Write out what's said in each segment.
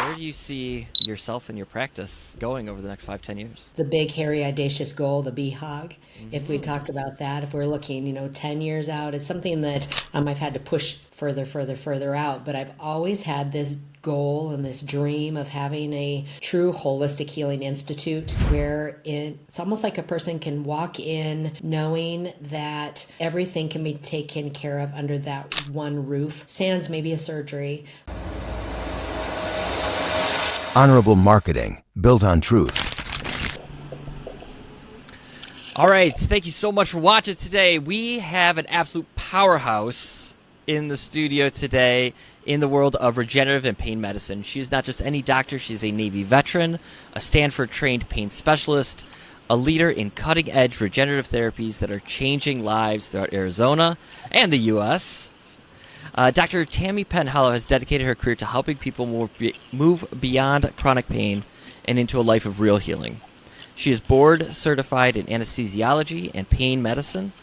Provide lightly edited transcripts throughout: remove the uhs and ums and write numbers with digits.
where do you see yourself and your practice going over the next 5, 10 years? The big, hairy, audacious goal, the BHOG. If we talk about that, if we're looking, 10 years out, it's something that I've had to push further out. But I've always had this goal and this dream of having a true holistic healing institute where it's almost like a person can walk in knowing that everything can be taken care of under that one roof, sans maybe a surgery. Honorable marketing, built on truth. All right, thank you so much for watching today. We have an absolute powerhouse in the studio today in the world of regenerative and pain medicine. She's not just any doctor, she's a Navy veteran, a Stanford-trained pain specialist, a leader in cutting-edge regenerative therapies that are changing lives throughout Arizona and the U.S. Dr. Tammy Penhollow has dedicated her career to helping people move beyond chronic pain and into a life of real healing. She is board certified in anesthesiology and pain medicine,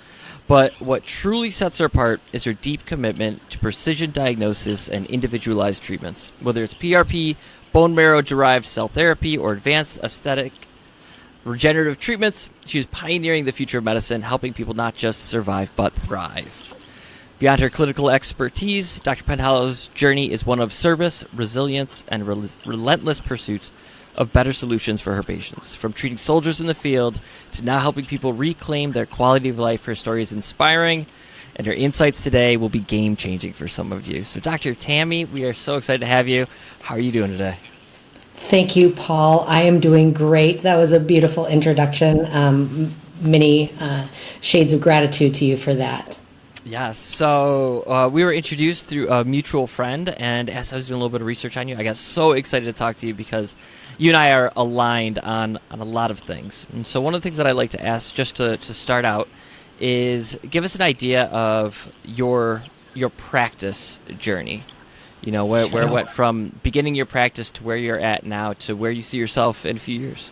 but what truly sets her apart is her deep commitment to precision diagnosis and individualized treatments. Whether it's PRP, bone marrow-derived cell therapy, or advanced aesthetic regenerative treatments, she is pioneering the future of medicine, helping people not just survive but thrive. Beyond her clinical expertise, Dr. Penhollow's journey is one of service, resilience, and relentless pursuit of better solutions for her patients. From treating soldiers in the field to now helping people reclaim their quality of life, her story is inspiring, and her insights today will be game-changing for some of you. So Dr. Tammy, we are so excited to have you. How are you doing today? Thank you, Paul. I am doing great. That was a beautiful introduction. Many shades of gratitude to you for that. Yes. So we were introduced through a mutual friend, and as I was doing a little bit of research on you, I got so excited to talk to you because you and I are aligned on a lot of things. And so one of the things that I like to ask just to start out is give us an idea of your practice journey. Where it went from beginning your practice to where you're at now to where you see yourself in a few years.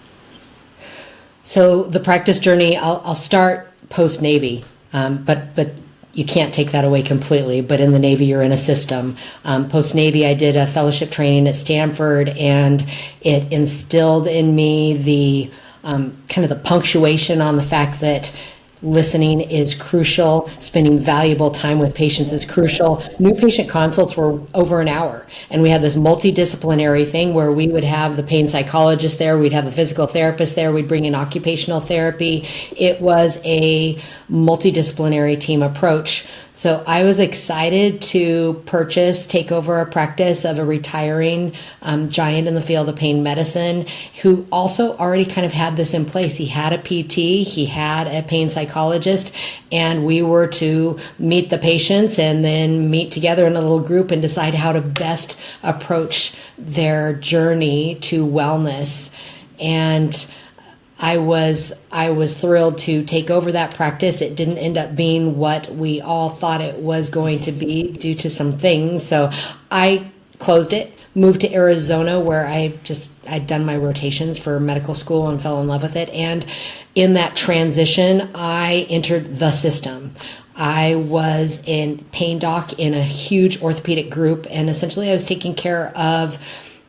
So the practice journey, I'll start post-Navy, but you can't take that away completely. But in the Navy, you're in a system. Post-Navy, I did a fellowship training at Stanford, and it instilled in me the kind of the punctuation on the fact that listening is crucial. Spending valuable time with patients is crucial. New patient consults were over an hour, and we had this multidisciplinary thing where we would have the pain psychologist there, we'd have a physical therapist there, we'd bring in occupational therapy. It was a multidisciplinary team approach. So I was excited to take over a practice of a retiring giant in the field of pain medicine who also already kind of had this in place. He had a PT, he had a pain psychologist, and we were to meet the patients and then meet together in a little group and decide how to best approach their journey to wellness. And I was thrilled to take over that practice. It didn't end up being what we all thought it was going to be due to some things. So I closed it, moved to Arizona where I'd done my rotations for medical school and fell in love with it. And in that transition, I entered the system. I was in pain doc in a huge orthopedic group, and essentially I was taking care of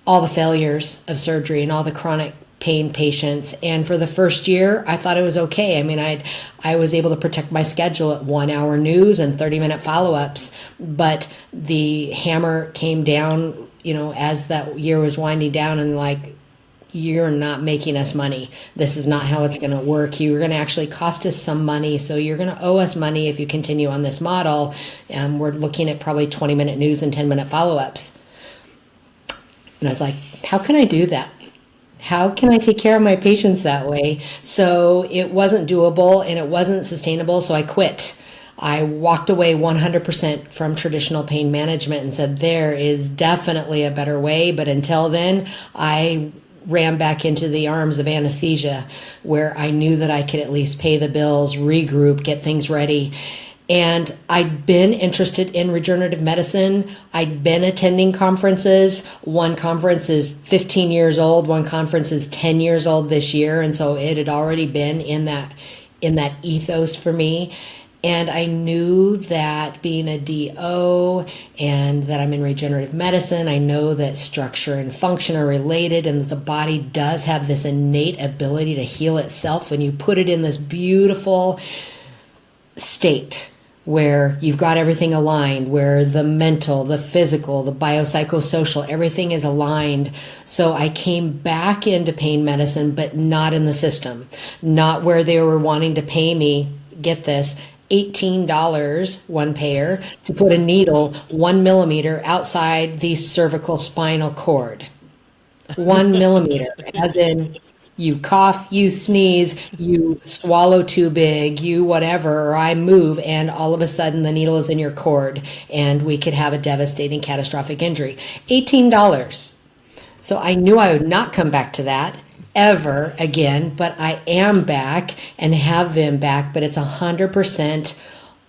all the failures of surgery and all the chronic pain patients. And for the first year, I thought it was okay. I mean, I was able to protect my schedule at 1 hour news and 30-minute follow-ups, but the hammer came down, as that year was winding down, and you're not making us money. This is not how it's going to work. You're going to actually cost us some money. So you're going to owe us money if you continue on this model. And we're looking at probably 20-minute news and 10-minute follow-ups. And I was like, how can I do that? How can I take care of my patients that way? So it wasn't doable and it wasn't sustainable, so I quit. I walked away 100% from traditional pain management and said, there is definitely a better way. But until then, I ran back into the arms of anesthesia, where I knew that I could at least pay the bills, regroup, get things ready. And I'd been interested in regenerative medicine. I'd been attending conferences. One conference is 15 years old. One conference is 10 years old this year. And so it had already been in that ethos for me. And I knew that being a DO and that I'm in regenerative medicine, I know that structure and function are related and that the body does have this innate ability to heal itself when you put it in this beautiful state where you've got everything aligned, where the mental, the physical, the biopsychosocial, everything is aligned. So I came back into pain medicine, but not in the system, not where they were wanting to pay me, get this, $18, one payer, to put a needle 1 millimeter outside the cervical spinal cord. 1 millimeter, as in you cough, you sneeze, you swallow too big, you whatever, or I move, and all of a sudden the needle is in your cord, and we could have a devastating catastrophic injury. $18. So I knew I would not come back to that ever again, but I am back and have been back, but it's 100%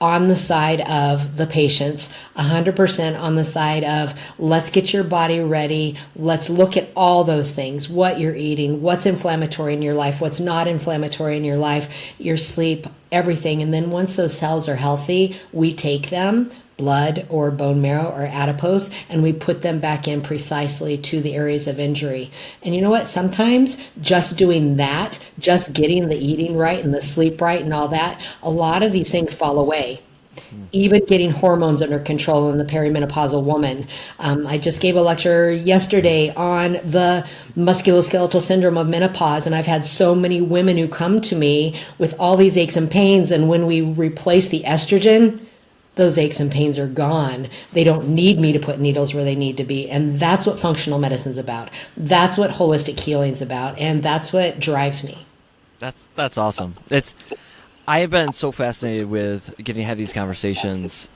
on the side of the patients, 100% on the side of let's get your body ready. Let's look at all those things, what you're eating, what's inflammatory in your life, what's not inflammatory in your life, your sleep, everything. And then once those cells are healthy, we take them, blood or bone marrow or adipose, and we put them back in precisely to the areas of injury. And you know what? Sometimes just doing that, just getting the eating right and the sleep right and all that, a lot of these things fall away. Even getting hormones under control in the perimenopausal woman. I just gave a lecture yesterday on the musculoskeletal syndrome of menopause, and I've had so many women who come to me with all these aches and pains, and when we replace the estrogen, those aches and pains are gone. They don't need me to put needles where they need to be. And that's what functional medicine's about. That's what holistic healing's about. And that's what drives me. That's awesome. I have been so fascinated with getting to have these conversations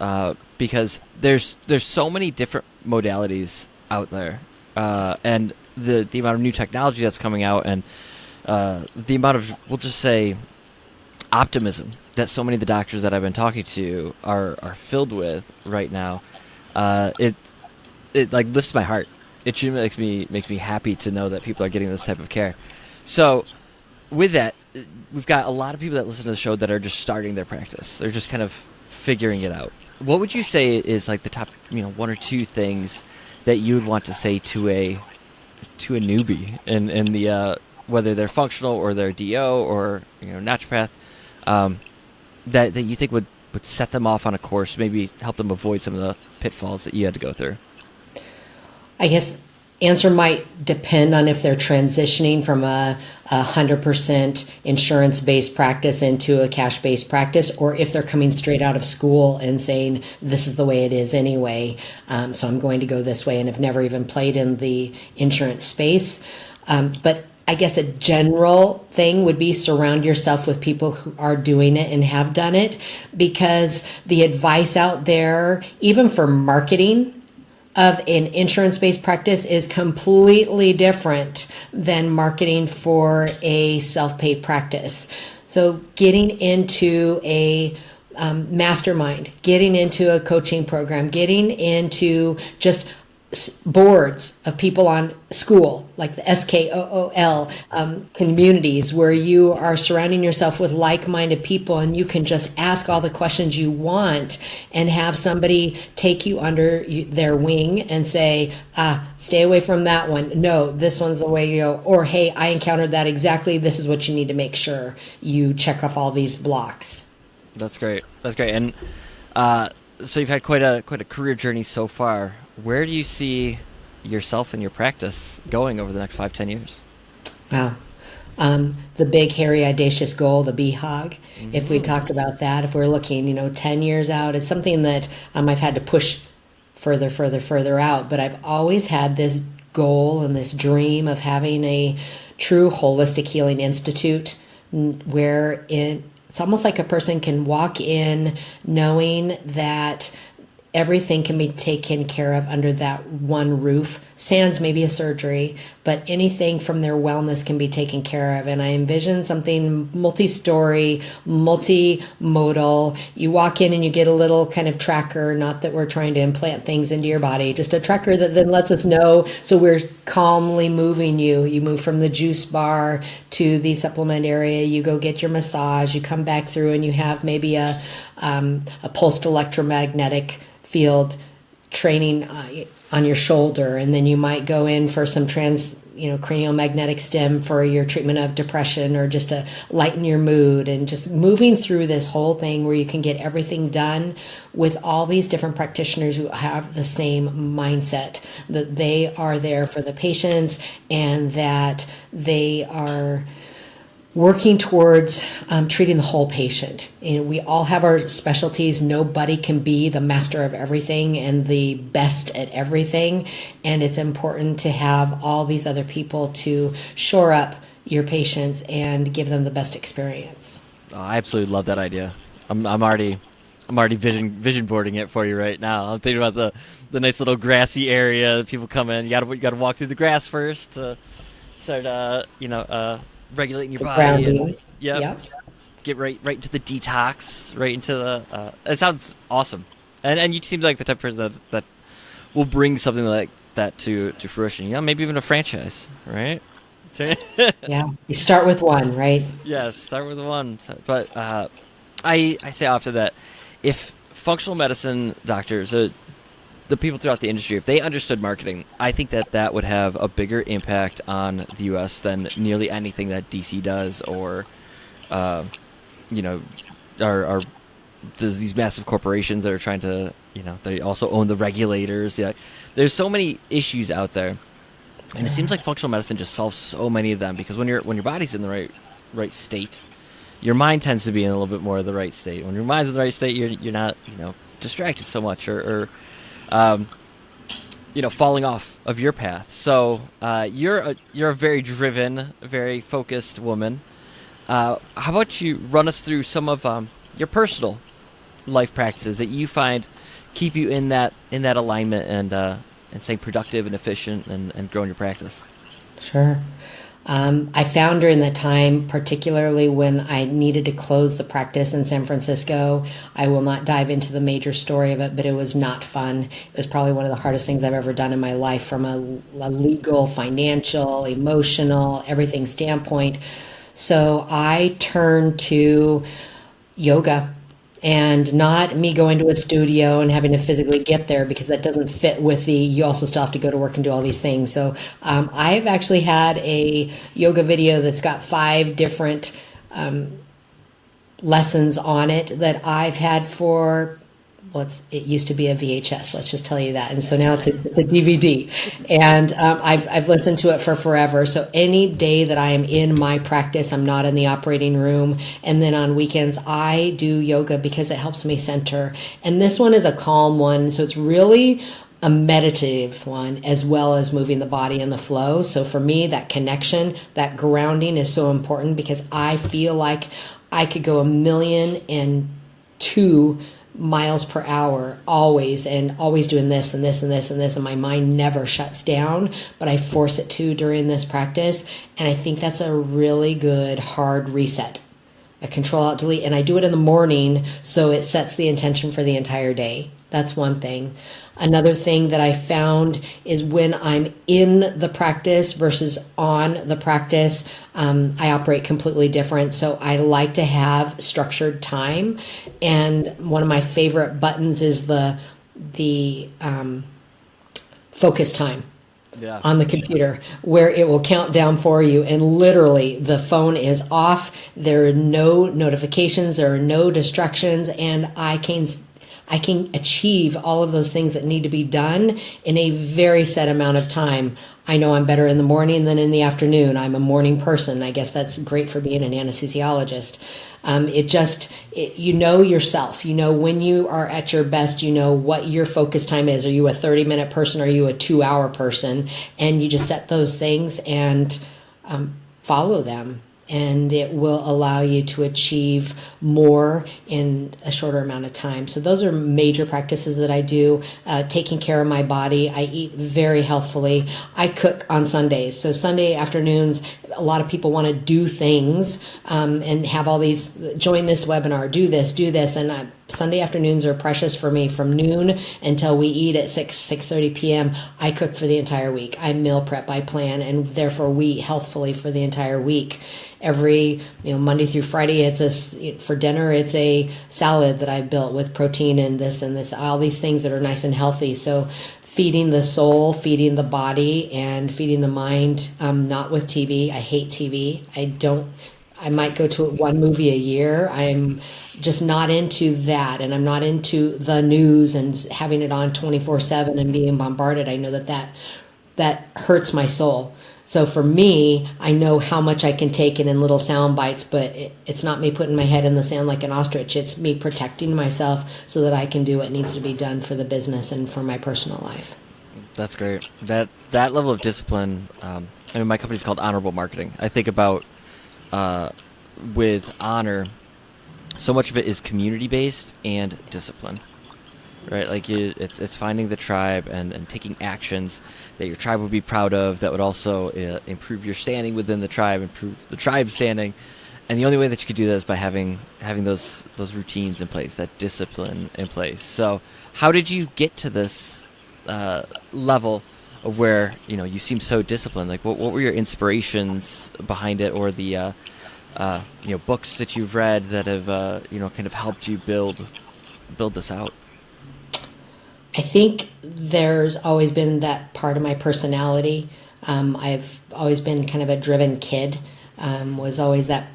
because there's so many different modalities out there, and the amount of new technology that's coming out, and the amount of, we'll just say, optimism that so many of the doctors that I've been talking to are filled with right now. It like lifts my heart. It truly makes me happy to know that people are getting this type of care. So with that, we've got a lot of people that listen to the show that are just starting their practice. They're just kind of figuring it out. What would you say is like the top, one or two things that you would want to say to a newbie in the whether they're functional or they're DO or naturopath, that you think would set them off on a course, maybe help them avoid some of the pitfalls that you had to go through? I guess answer might depend on if they're transitioning from a 100% insurance-based practice into a cash-based practice, or if they're coming straight out of school and saying, this is the way it is anyway, so I'm going to go this way, and have never even played in the insurance space. But I guess a general thing would be surround yourself with people who are doing it and have done it, because the advice out there, even for marketing of an insurance-based practice, is completely different than marketing for a self-pay practice. So getting into a mastermind, getting into a coaching program, getting into just boards of people on school, like the SKOOL communities, where you are surrounding yourself with like-minded people and you can just ask all the questions you want and have somebody take you under their wing and say, stay away from that one. No, this one's the way to go. Or, hey, I encountered that exactly. This is what you need to make sure you check off all these blocks. That's great. And so you've had quite a career journey so far. Where do you see yourself and your practice going over the next 5-10 years? Wow. The big, hairy, audacious goal, the BHOG. Mm-hmm. If we talk about that, if we're looking, 10 years out, it's something that I've had to push further out. But I've always had this goal and this dream of having a true holistic healing institute where it's almost like a person can walk in knowing that everything can be taken care of under that one roof. Sans maybe a surgery, but anything from their wellness can be taken care of. And I envision something multi-story, multimodal. You walk in and you get a little kind of tracker, not that we're trying to implant things into your body, just a tracker that then lets us know. So we're calmly moving you. You move from the juice bar to the supplement area. You go get your massage. You come back through and you have maybe a a pulsed electromagnetic field training on your shoulder, and then you might go in for some cranial magnetic stim for your treatment of depression, or just to lighten your mood, and just moving through this whole thing where you can get everything done with all these different practitioners who have the same mindset, that they are there for the patients and that they are working towards treating the whole patient. We all have our specialties. Nobody can be the master of everything and the best at everything. And it's important to have all these other people to shore up your patients and give them the best experience. Oh, I absolutely love that idea. I'm already vision boarding it for you right now. I'm thinking about the nice little grassy area that people come in. You got to walk through the grass first to start regulating your body. And, Yep. Get right into the detox, right into the. It sounds awesome, and you seem like the type of person that will bring something like that to fruition. Maybe even a franchise, right? Yeah, you start with one, right? Yes, start with one. But I say often that if functional medicine doctors, the people throughout the industry, if they understood marketing, I think that would have a bigger impact on the U.S. than nearly anything that DC does, or, are there's these massive corporations that are trying to, they also own the regulators. Yeah, there's so many issues out there, and it seems like functional medicine just solves so many of them, because when your body's in the right state, your mind tends to be in a little bit more of the right state. When your mind's in the right state, you're not distracted so much, or falling off of your path. So you're a very driven, very focused woman. How about you run us through some of your personal life practices that you find keep you in that alignment and staying productive and efficient and growing your practice? Sure. I found during that time, particularly when I needed to close the practice in San Francisco, I will not dive into the major story of it, but it was not fun. It was probably one of the hardest things I've ever done in my life, from a legal, financial, emotional, everything standpoint. So I turned to yoga. And not me going to a studio and having to physically get there, because that doesn't fit with you also still have to go to work and do all these things. So I've actually had a yoga video that's got 5 different lessons on it that I've had for, it used to be a VHS, let's just tell you that. And so now it's a DVD. And I've listened to it for forever. So any day that I am in my practice, I'm not in the operating room. And then on weekends, I do yoga because it helps me center. And this one is a calm one. So it's really a meditative one, as well as moving the body in the flow. So for me, that connection, that grounding is so important, because I feel like I could go 1,000,002 miles per hour always doing this and this and this and this, and my mind never shuts down, but I force it to during this practice. And I think that's a really good hard reset, a control alt delete. And I do it in the morning, so it sets the intention for the entire day. That's one thing. Another thing that I found is when I'm in the practice versus on the practice, I operate completely different. So I like to have structured time. And one of my favorite buttons is the focus time. Yeah. On the computer, where it will count down for you, and literally the phone is off. There are no notifications, there are no distractions, and I can achieve all of those things that need to be done in a very set amount of time. I know I'm better in the morning than in the afternoon. I'm a morning person. I guess that's great for being an anesthesiologist. You know yourself. You know when you are at your best. You know what your focus time is. Are you a 30-minute person? Are you a 2-hour person? And you just set those things and follow them. And it will allow you to achieve more in a shorter amount of time. So those are major practices that I do. Taking care of my body. I eat very healthfully. I cook on Sundays. So Sunday afternoons, a lot of people want to do things and have all these, join this webinar, do this. And Sunday afternoons are precious for me. From noon until we eat at 6:30 p.m., I cook for the entire week. I meal prep, I plan, and therefore we eat healthfully for the entire week. Every Monday through Friday, for dinner, it's a salad that I've built with protein and this, all these things that are nice and healthy. So feeding the soul, feeding the body, and feeding the mind, not with TV. I hate TV. I might go to one movie a year. I'm just not into that. And I'm not into the news and having it on 24/7 and being bombarded. I know that hurts my soul. So for me, I know how much I can take it in little sound bites, but it's not me putting my head in the sand like an ostrich. It's me protecting myself so that I can do what needs to be done for the business and for my personal life. That's great. That level of discipline. My company's called Honorable Marketing. I think about with honor, so much of it is community based and discipline. Right, like it's finding the tribe and taking actions that your tribe would be proud of, that would also improve your standing within the tribe, improve the tribe's standing, and the only way that you could do that is by having those routines in place, that discipline in place. So, how did you get to this level of where you seem so disciplined? Like, what were your inspirations behind it, or the books that you've read that have kind of helped you build this out? I think there's always been that part of my personality. I've always been kind of a driven kid, was always that,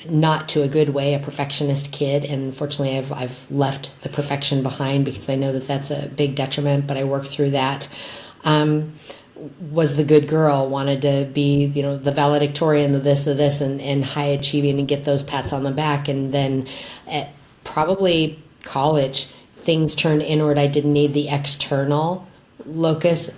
not to a good way, a perfectionist kid. And fortunately, I've left the perfection behind because I know that that's a big detriment, but I worked through that. Was the good girl, wanted to be, the valedictorian, the this, and high achieving and get those pats on the back. And then at probably college, things turned inward. I didn't need the external locus,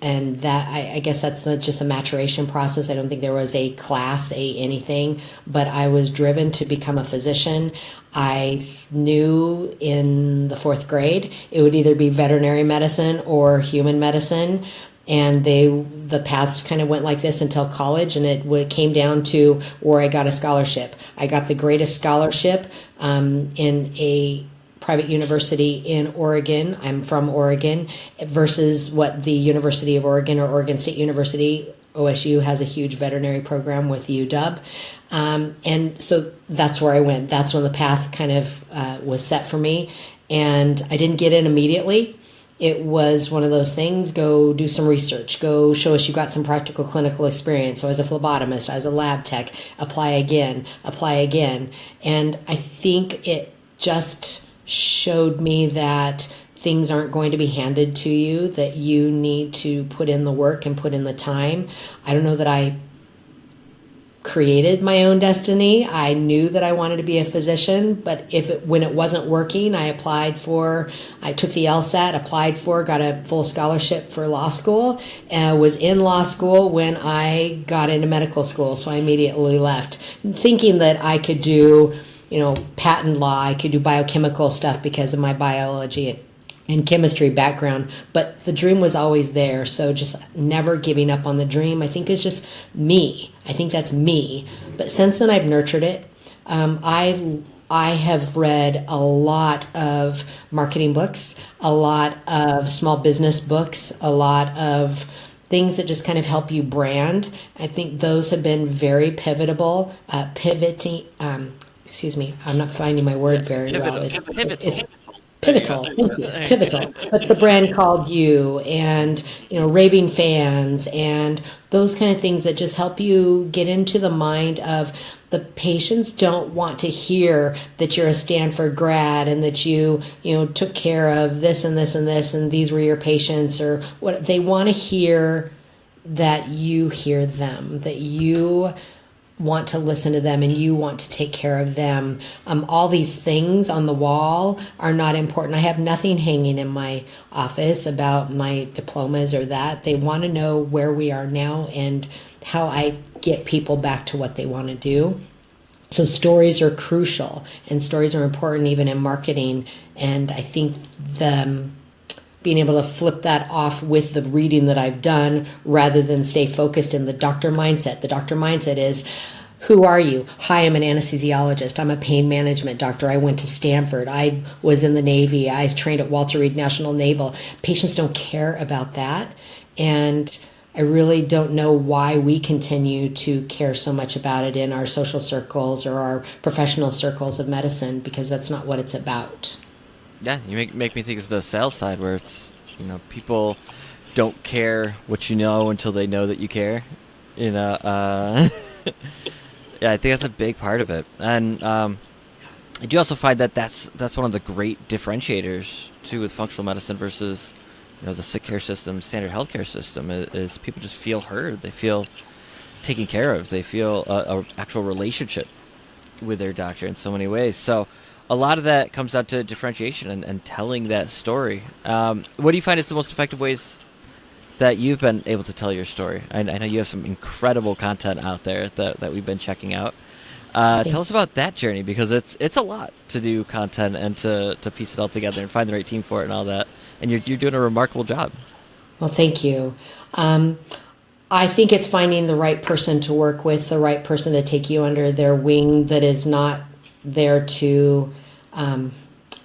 and that I guess that's just a maturation process. I don't think there was a class, anything, but I was driven to become a physician. I knew in the 4th grade it would either be veterinary medicine or human medicine, and the paths kind of went like this until college, and it came down to where I got a scholarship. I got the greatest scholarship in a private university in Oregon. I'm from Oregon, versus what the University of Oregon or Oregon State University, OSU, has a huge veterinary program with UW. And so that's where I went. That's when the path kind of was set for me. And I didn't get in immediately. It was one of those things, go do some research, go show us you got some practical clinical experience. So I was a phlebotomist, I was a lab tech, apply again. And I think it just showed me that things aren't going to be handed to you, that you need to put in the work and put in the time. I don't know that I created my own destiny. I knew that I wanted to be a physician, but when it wasn't working, I took the LSAT, got a full scholarship for law school, and was in law school when I got into medical school. So I immediately left, thinking that I could do patent law, I could do biochemical stuff because of my biology and chemistry background, but the dream was always there. So just never giving up on the dream, I think, is just me. I think that's me. But since then, I've nurtured it. I have read a lot of marketing books, a lot of small business books, a lot of things that just kind of help you brand. I think those have been very pivotal. Excuse me, I'm not finding my word very well. It's pivotal. Thank you. It's pivotal. But the brand called you, and raving fans, and those kind of things that just help you get into the mind of the patients. Don't want to hear that you're a Stanford grad and that you took care of this and this and this and these were your patients, or what. They want to hear that you hear them, that you want to listen to them and you want to take care of them. All these things on the wall are not important. I have nothing hanging in my office about my diplomas or that. They want to know where we are now and how I get people back to what they want to do. So stories are crucial, and stories are important even in marketing. And I think being able to flip that off with the reading that I've done rather than stay focused in the doctor mindset. The doctor mindset is, who are you? Hi, I'm an anesthesiologist. I'm a pain management doctor. I went to Stanford. I was in the Navy. I trained at Walter Reed National Naval. Patients don't care about that. And I really don't know why we continue to care so much about it in our social circles or our professional circles of medicine, because that's not what it's about. Yeah, you make me think of the sales side where it's, people don't care what you know until they know that you care. Yeah, I think that's a big part of it. And I do also find that that's one of the great differentiators, too, with functional medicine versus the sick care system, standard healthcare system, is people just feel heard. They feel taken care of. They feel a actual relationship with their doctor in so many ways. So a lot of that comes down to differentiation and telling that story. What do you find is the most effective ways that you've been able to tell your story? I know you have some incredible content out there that we've been checking out. Tell us about that journey, because it's a lot to do content and to piece it all together and find the right team for it and all that. And you're doing a remarkable job. Well, thank you. I think it's finding the right person to work with, the right person to take you under their wing that is not there to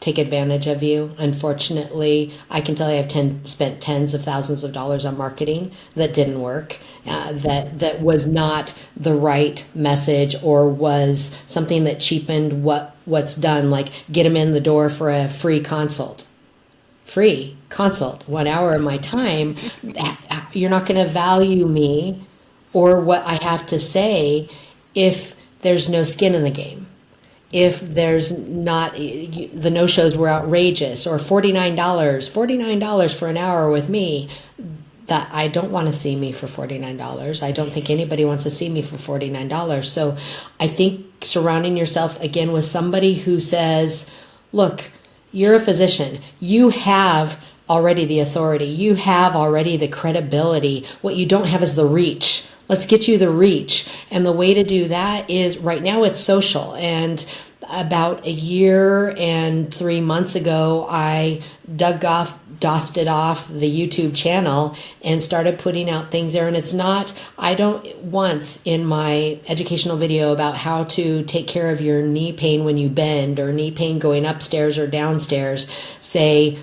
take advantage of you. Unfortunately, I can tell you I've spent tens of thousands of dollars on marketing that didn't work, that was not the right message, or was something that cheapened what's done, like get them in the door for a free consult. 1 hour of my time. You're not going to value me or what I have to say if there's no skin in the game. If there's not, the no-shows were outrageous, or $49 for an hour with me, that I don't want to see me for $49. I don't think anybody wants to see me for $49. So I think surrounding yourself again with somebody who says, look, you're a physician. You have already the authority. You have already the credibility. What you don't have is the reach. Let's get you the reach. And the way to do that is, right now it's social. And about a year and 3 months ago, I dusted off the YouTube channel and started putting out things there. And it's not, I don't once in my educational video about how to take care of your knee pain when you bend, or knee pain going upstairs or downstairs, say,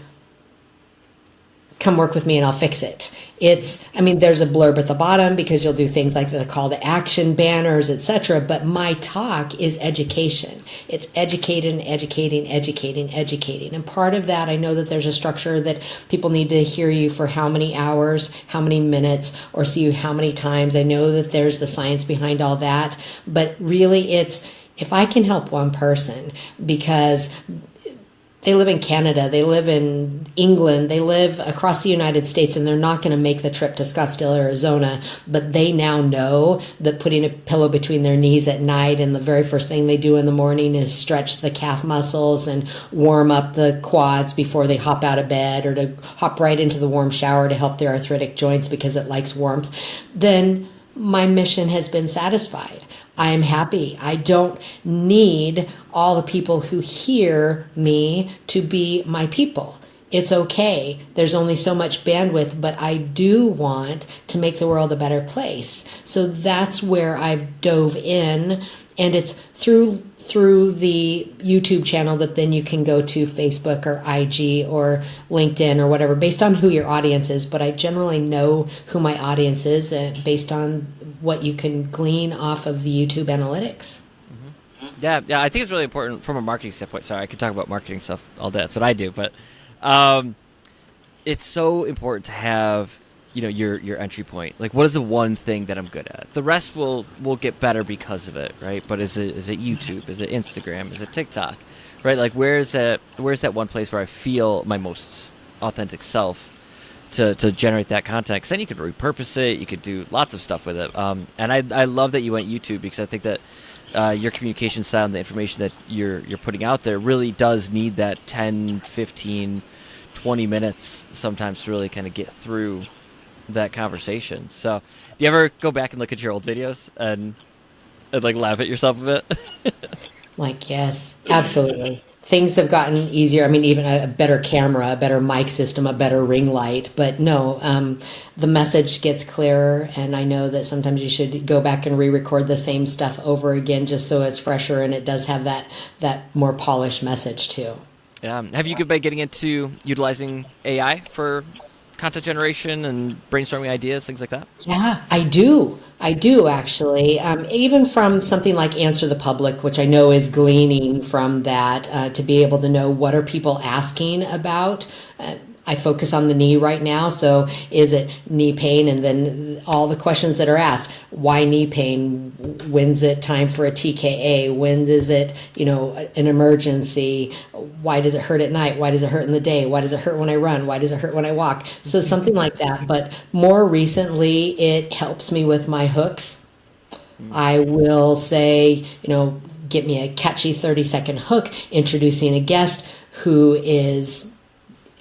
come work with me and I'll fix it. There's a blurb at the bottom because you'll do things like the call to action banners, etc. But my talk is education. It's educating. And part of that, I know that there's a structure that people need to hear you for how many hours, how many minutes, or see you how many times. I know that there's the science behind all that. But really, it's, if I can help one person, because they live in Canada, they live in England, they live across the United States, and they're not going to make the trip to Scottsdale, Arizona, but they now know that putting a pillow between their knees at night, and the very first thing they do in the morning is stretch the calf muscles and warm up the quads before they hop out of bed, or to hop right into the warm shower to help their arthritic joints because it likes warmth, then my mission has been satisfied. I am happy. I don't need all the people who hear me to be my people. It's okay. There's only so much bandwidth, but I do want to make the world a better place. So that's where I've dove in, and it's through the YouTube channel that then you can go to Facebook or IG or LinkedIn or whatever, based on who your audience is. But I generally know who my audience is based on what you can glean off of the YouTube analytics. Mm-hmm. Yeah, I think it's really important from a marketing standpoint. Sorry, I could talk about marketing stuff all day. That's what I do. But it's so important to have, your entry point. Like, what is the one thing that I'm good at? The rest will get better because of it, right? But is it YouTube? Is it Instagram? Is it TikTok? Right? Like, where's that one place where I feel my most authentic self to generate that content? Because then you could repurpose it. You could do lots of stuff with it. And I love that you went YouTube, because I think that your communication style and the information that you're putting out there really does need that 10, 15, 20 minutes sometimes to really kind of get through that conversation. So do you ever go back and look at your old videos and like laugh at yourself a bit? Like, yes, absolutely. things have gotten easier. I mean, even a better camera, a better mic system, a better ring light. But no, the message gets clearer. And I know that sometimes you should go back and re-record the same stuff over again just so it's fresher and it does have that more polished message too. Have you been getting into utilizing AI for content generation and brainstorming ideas, things like that? Yeah, I do. I do actually. Even from something like Answer the Public, which I know is gleaning from that, to be able to know what are people asking about. I focus on the knee right now. So is it knee pain? And then all the questions that are asked, why knee pain? When's it time for a TKA? When is it, an emergency? Why does it hurt at night? Why does it hurt in the day? Why does it hurt when I run? Why does it hurt when I walk? So something like that. But more recently, it helps me with my hooks. I will say, get me a catchy 30-second hook introducing a guest who is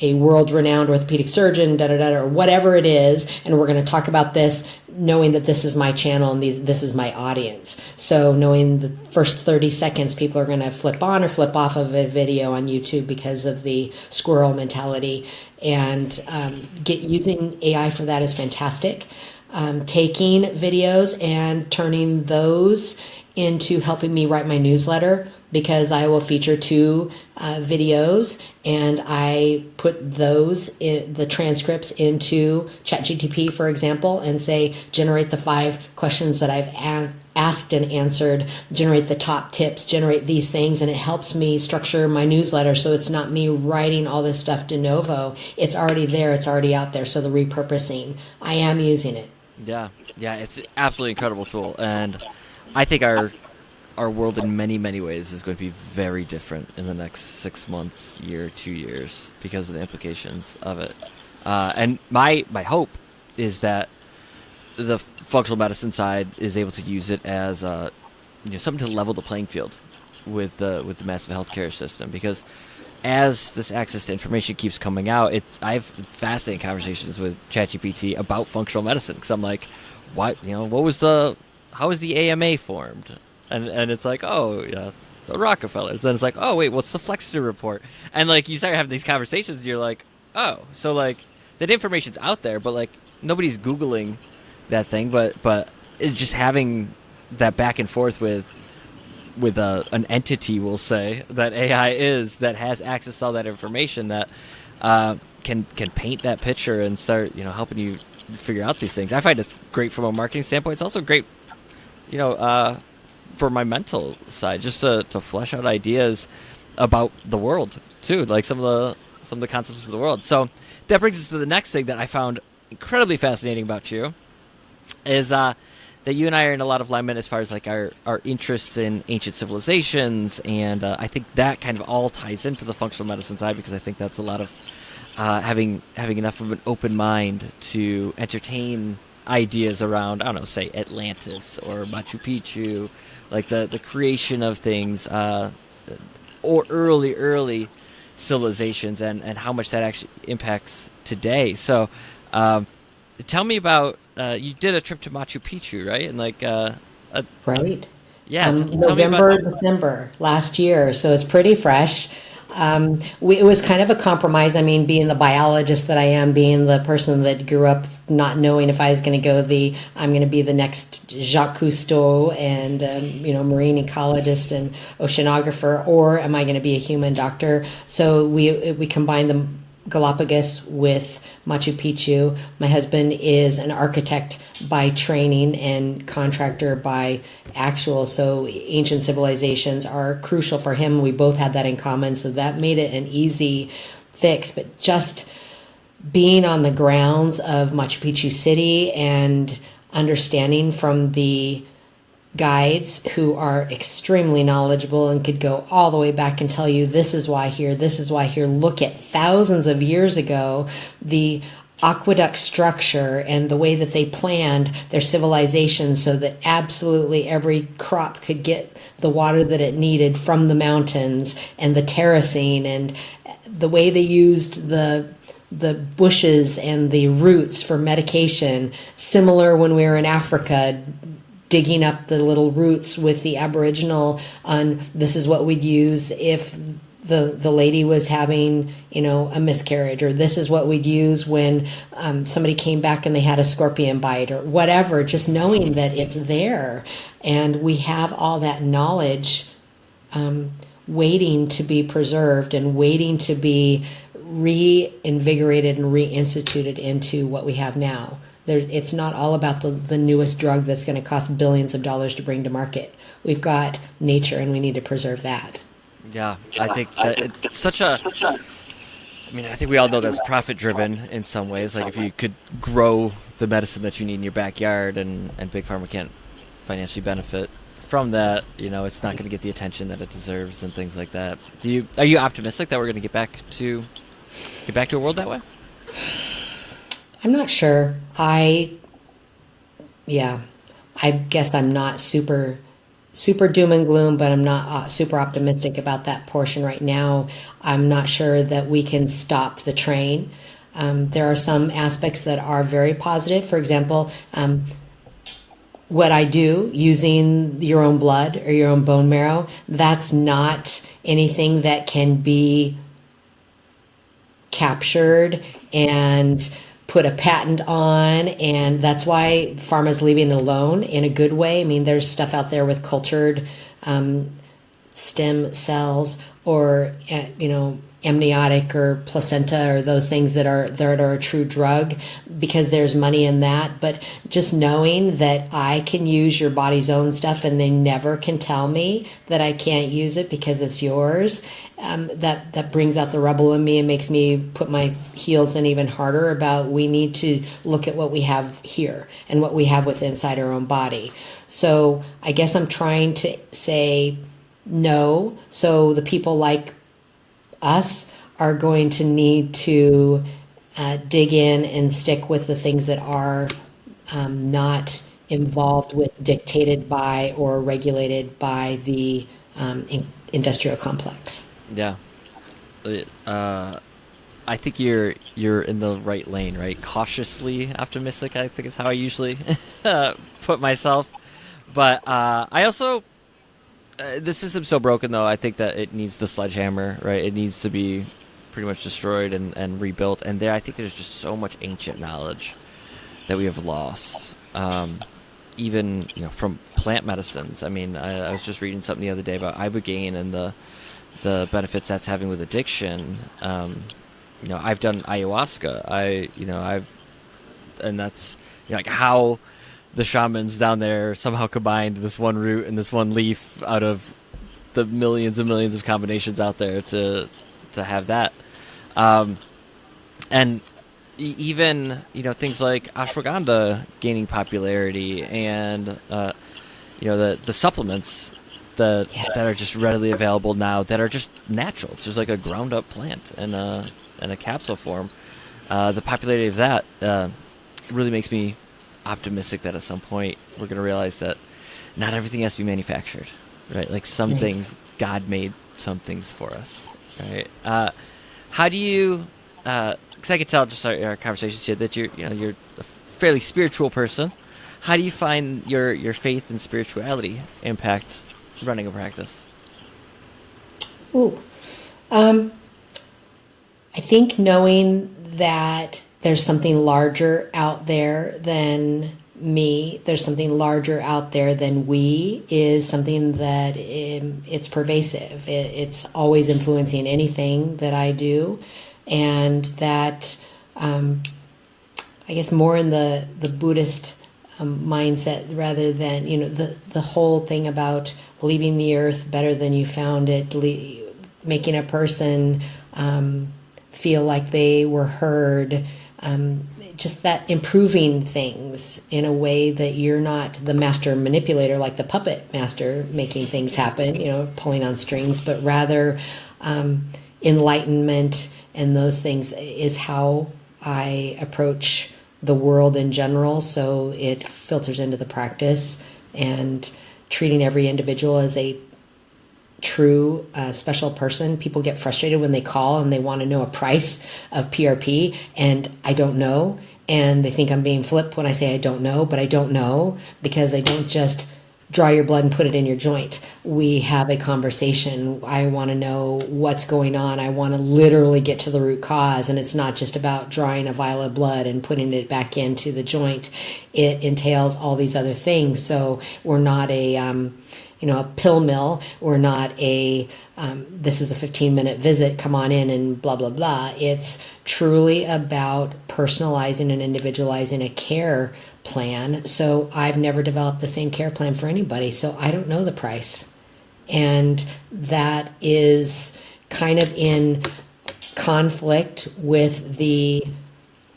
a world-renowned orthopedic surgeon, or whatever it is, and we're going to talk about this, knowing that this is my channel and this is my audience. So knowing the first 30 seconds, people are going to flip on or flip off of a video on YouTube because of the squirrel mentality. And using AI for that is fantastic. Taking videos and turning those into helping me write my newsletter, because I will feature 2 videos and I put the transcripts into ChatGPT, for example, and say, generate the 5 questions that I've asked and answered, generate the top tips, generate these things. And it helps me structure my newsletter. So it's not me writing all this stuff de novo. It's already there. It's already out there. So the repurposing, I am using it. Yeah, it's an absolutely incredible tool. And I think our world in many, many ways is going to be very different in the next 6 months, year, 2 years, because of the implications of it. And my hope is that the functional medicine side is able to use it as something to level the playing field with the massive healthcare system. Because as this access to information keeps coming out, I have fascinating conversations with ChatGPT about functional medicine. Because I'm like, how was the AMA formed? And it's like, oh, yeah, the Rockefellers. Then it's like, oh, wait, what's the Flexner report? And, you start having these conversations, and you're like, oh, so, that information's out there, but, nobody's Googling that thing. But it's just having that back and forth with an entity, we'll say, that AI is, that has access to all that information, that can paint that picture and start, helping you figure out these things. I find it's great from a marketing standpoint. It's also great, for my mental side, just to flesh out ideas about the world too, some of the concepts of the world. So that brings us to the next thing that I found incredibly fascinating about you, is that you and I are in a lot of alignment as far as our interests in ancient civilizations, and I think that kind of all ties into the functional medicine side, because I think that's a lot of having enough of an open mind to entertain ideas around, I don't know, say Atlantis or Machu Picchu, the creation of things, or early civilizations, and how much that actually impacts today. So tell me about, you did a trip to Machu Picchu, right? And right. Yeah. November, December last year. So it's pretty fresh. It was kind of a compromise. I mean, being the biologist that I am, being the person that grew up not knowing if I was going to I'm going to be the next Jacques Cousteau and, marine ecologist and oceanographer, or am I going to be a human doctor? So we combined the Galapagos with Machu Picchu. My husband is an architect by training and contractor by actual, so ancient civilizations are crucial for him. We both had that in common, so that made it an easy fix. But just being on the grounds of Machu Picchu City and understanding from the guides who are extremely knowledgeable and could go all the way back and tell you this is why here, look at thousands of years ago, the aqueduct structure and the way that they planned their civilization so that absolutely every crop could get the water that it needed from the mountains, and the terracing and the way they used the bushes and the roots for medication, similar when we were in Africa, digging up the little roots with the Aboriginal on this is what we'd use if the lady was having, a miscarriage, or this is what we'd use when somebody came back and they had a scorpion bite or whatever, just knowing that it's there. And we have all that knowledge waiting to be preserved and waiting to be reinvigorated and reinstituted into what we have now. It's not all about the newest drug that's going to cost billions of dollars to bring to market. We've got nature, and we need to preserve that. Yeah, I think that it's such a... I mean, I think we all know that's profit-driven in some ways. Like, if you could grow the medicine that you need in your backyard and Big Pharma can't financially benefit from that, it's not going to get the attention that it deserves and things like that. Are you optimistic that we're going to get back to a world that way? I'm not sure. I guess I'm not super doom and gloom, but I'm not super optimistic about that portion right now. I'm not sure that we can stop the train. There are some aspects that are very positive. For example, what I do using your own blood or your own bone marrow, that's not anything that can be captured and put a patent on, and that's why pharma's leaving it alone in a good way. I mean, there's stuff out there with cultured stem cells or amniotic or placenta or those things that are a true drug, because there's money in that. But just knowing that I can use your body's own stuff and they never can tell me that I can't use it because it's yours, that brings out the rebel in me and makes me put my heels in even harder about we need to look at what we have here and what we have within inside our own body. So I guess I'm trying to say no. So the people like us are going to need to dig in and stick with the things that are not involved with, dictated by, or regulated by the industrial complex. Yeah. I think you're in the right lane, right? Cautiously optimistic, I think is how I usually put myself. But I also... the system's so broken, though. I think that it needs the sledgehammer, right? It needs to be pretty much destroyed and rebuilt. And I think there's just so much ancient knowledge that we have lost. Even from plant medicines. I mean, I was just reading something the other day about ibogaine and the benefits that's having with addiction. I've done ayahuasca. And that's like how the shamans down there somehow combined this one root and this one leaf out of the millions and millions of combinations out there to have that. And even, things like ashwagandha gaining popularity and, the supplements that are just readily available now that are just natural. It's just like a ground up plant in a capsule form. The popularity of that really makes me optimistic that at some point we're going to realize that not everything has to be manufactured, right? Like some things, God made some things for us, right? How do you, because I could tell just our conversations here that you're a fairly spiritual person. How do you find your faith and spirituality impact running a practice? I think knowing that there's something larger out there than me, there's something larger out there than we, is something that it's pervasive. It's always influencing anything that I do. And that, I guess more in the Buddhist mindset rather than, the whole thing about leaving the earth better than you found it, making a person feel like they were heard, just that improving things in a way that you're not the master manipulator, like the puppet master making things happen, pulling on strings, but rather enlightenment and those things is how I approach the world in general. So it filters into the practice, and treating every individual as a true special person. People get frustrated when they call and they want to know a price of PRP, and I don't know. And they think I'm being flip when I say I don't know, but I don't know, because I don't just draw your blood and put it in your joint. We have a conversation. I want to know what's going on. I want to literally get to the root cause. And it's not just about drawing a vial of blood and putting it back into the joint. It entails all these other things. So we're not a pill mill. We're not this is a 15-minute visit, come on in and blah, blah, blah. It's truly about personalizing and individualizing a care plan. So I've never developed the same care plan for anybody, so I don't know the price. And that is kind of in conflict with the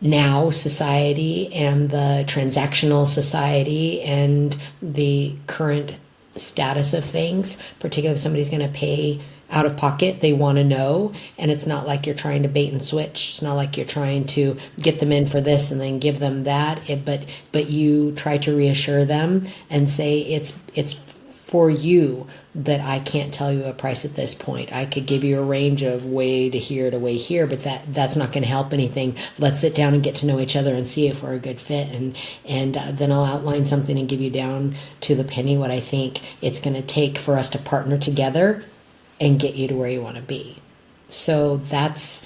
now society and the transactional society and the current status of things, particularly if somebody's going to pay out of pocket, they want to know. And it's not like you're trying to bait and switch. It's not like you're trying to get them in for this and then give them that. But you try to reassure them and say it's for you, that I can't tell you a price at this point. I could give you a range of way to here to way here, but that's not going to help anything. Let's sit down and get to know each other and see if we're a good fit. And then I'll outline something and give you down to the penny what I think it's going to take for us to partner together and get you to where you want to be. So that's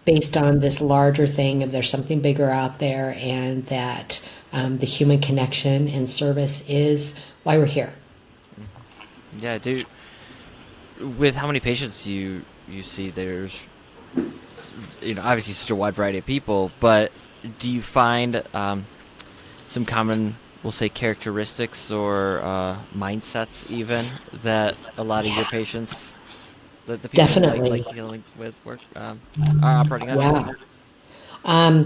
based on this larger thing of there's something bigger out there, and that the human connection and service is why we're here. Yeah, dude. With how many patients you see, there's obviously such a wide variety of people, but do you find some common, we'll say, characteristics or mindsets even that a lot of your patients, that the people Definitely. like dealing with work are operating on? Yeah.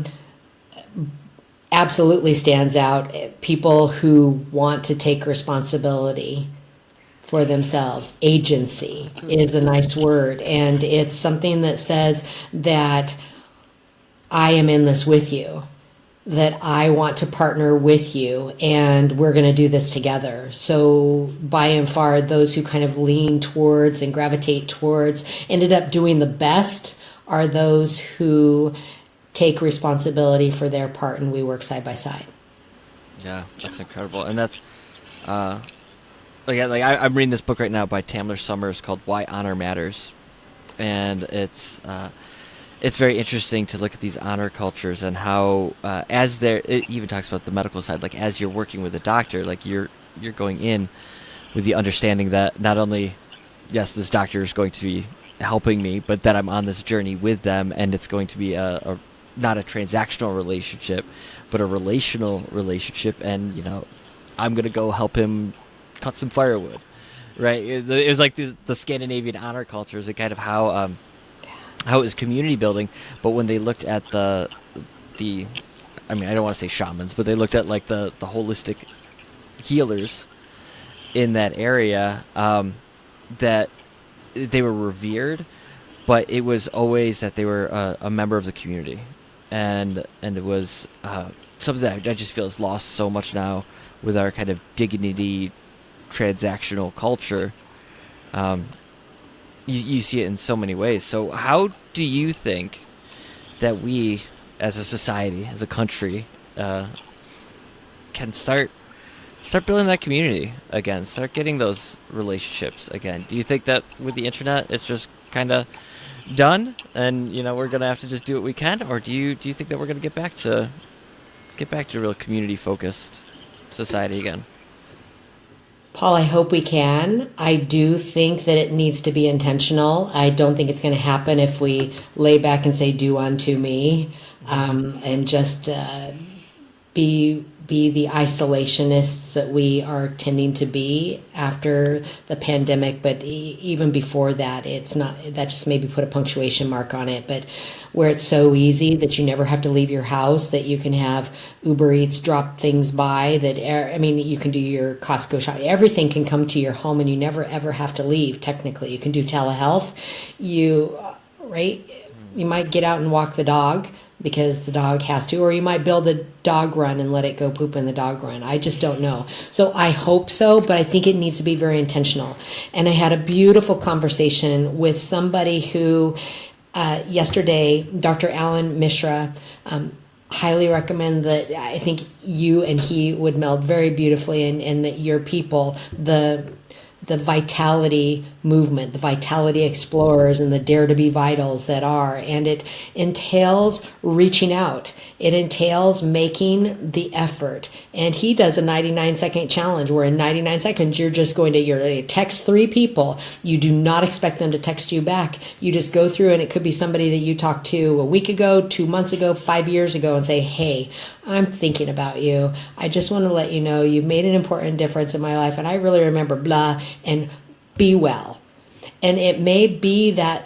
Absolutely stands out. People who want to take responsibility for themselves. Agency is a nice word, and it's something that says that I am in this with you, that I want to partner with you, and we're going to do this together. So by and far, those who kind of lean towards and gravitate towards ended up doing the best are those who take responsibility for their part, and we work side by side. Yeah, that's incredible. And that's I'm reading this book right now by Tamler Summers called Why Honor Matters, and it's very interesting to look at these honor cultures and how it even talks about the medical side, like as you're working with a doctor, like you're going in with the understanding that not only, yes, this doctor is going to be helping me, but that I'm on this journey with them, and it's going to be not a transactional relationship, but a relational relationship, and I'm going to go help him cut some firewood, right? It was like the Scandinavian honor cultures and kind of how it was community building. But when they looked at I don't want to say shamans, but they looked at like the holistic healers in that area, that they were revered, but it was always that they were a member of the community, and it was something that I just feel is lost so much now with our kind of dignity transactional culture. You see it in so many ways. So how do you think that we as a society, as a country, can start building that community again, start getting those relationships again? Do you think that with the internet it's just kind of done and we're going to have to just do what we can, or do you think that we're going to get back to a real community focused society again? Paul, I hope we can. I do think that it needs to be intentional. I don't think it's going to happen if we lay back and say, do unto me, and just be the isolationists that we are tending to be after the pandemic. But even before that, it's not, that just maybe put a punctuation mark on it. But where it's so easy that you never have to leave your house, that you can have Uber Eats drop things by, you can do your Costco shop. Everything can come to your home and you never ever have to leave. Technically, you can do telehealth. You might get out and walk the dog because the dog has to, or you might build a dog run and let it go poop in the dog run. I just don't know. So I hope so, but I think it needs to be very intentional. And I had a beautiful conversation with somebody who, yesterday, Dr. Alan Mishra, highly recommend that. I think you and he would meld very beautifully, and that your people, the vitality movement, the vitality explorers, and the dare to be vitals that are. And it entails reaching out. It entails making the effort. And he does a 99-second challenge where in 99 seconds, you're going to text 3 people. You do not expect them to text you back. You just go through, and it could be somebody that you talked to a week ago, 2 months ago, 5 years ago, and say, hey, I'm thinking about you. I just want to let you know you've made an important difference in my life. And I really remember blah, and be well. And it may be that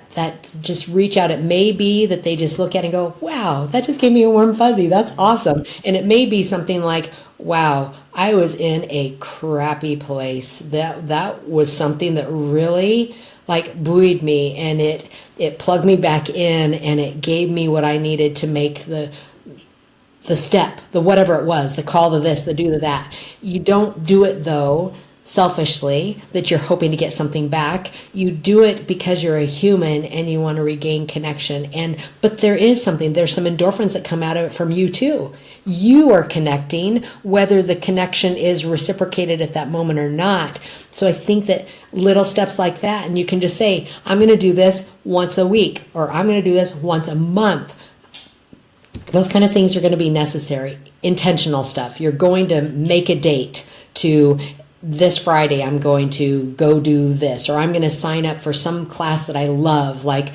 just reach out. It may be that they just look at it and go, wow, that just gave me a warm fuzzy. That's awesome. And it may be something like, wow, I was in a crappy place. That was something that really like buoyed me, and it plugged me back in, and it gave me what I needed to make the step, the whatever it was, the call to this, the do to that. You don't do it though selfishly, that you're hoping to get something back. You do it because you're a human and you want to regain connection. But there's some endorphins that come out of it from you too. You are connecting, whether the connection is reciprocated at that moment or not. So I think that little steps like that, and you can just say, I'm going to do this once a week, or I'm going to do this once a month. Those kind of things are going to be necessary. Intentional stuff. You're going to make a date to this Friday, I'm going to go do this, or I'm going to sign up for some class that I love. Like,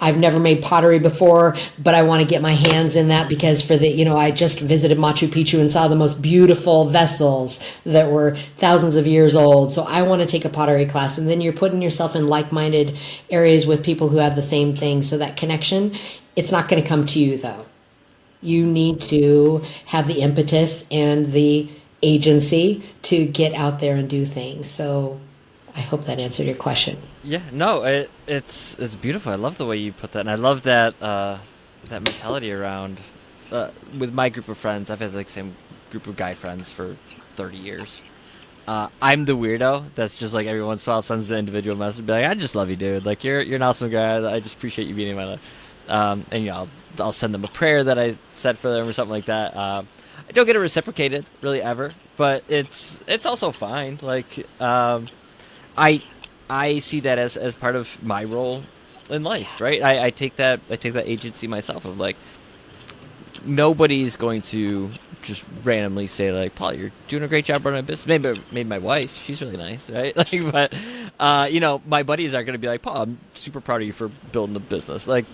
I've never made pottery before, but I want to get my hands in that because I just visited Machu Picchu and saw the most beautiful vessels that were thousands of years old. So I want to take a pottery class. And then you're putting yourself in like-minded areas with people who have the same thing. So that connection, it's not going to come to you though. You need to have the impetus and the agency to get out there and do things. So I hope that answered your question. Yeah, no, it's beautiful. I love the way you put that, and I love that that mentality around. With my group of friends, I've had the same group of guy friends for 30 years. I'm the weirdo that's just like every once in a while sends the individual message, be like, I just love you, dude. Like you're an awesome guy. I just appreciate you being in my life. And I'll send them a prayer that I said for them or something like that. I don't get it reciprocated really ever, but it's also fine. Like I see that as part of my role in life, right? I take that agency myself of like, nobody's going to just randomly say like, Paul, you're doing a great job running a business. Maybe my wife, she's really nice, right? Like, but my buddies aren't going to be like, Paul, I'm super proud of you for building the business. Like,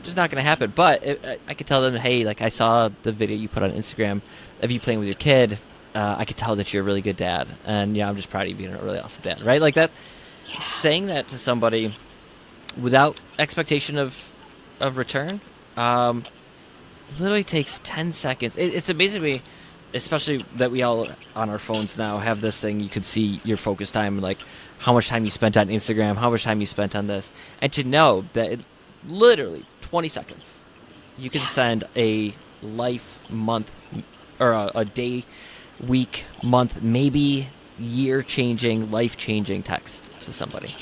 just not going to happen. But I could tell them, hey, like I saw the video you put on Instagram of you playing with your kid. I could tell that you're a really good dad, and I'm just proud of you being a really awesome dad, right? Like that. Yeah. Saying that to somebody without expectation of return, literally takes 10 seconds. It's amazing to me, especially that we all on our phones now have this thing. You could see your focus time, like how much time you spent on Instagram, how much time you spent on this, and to know that it, literally 20 seconds, you can send a life, month, or a day, week, month, maybe year-changing, life-changing text to somebody.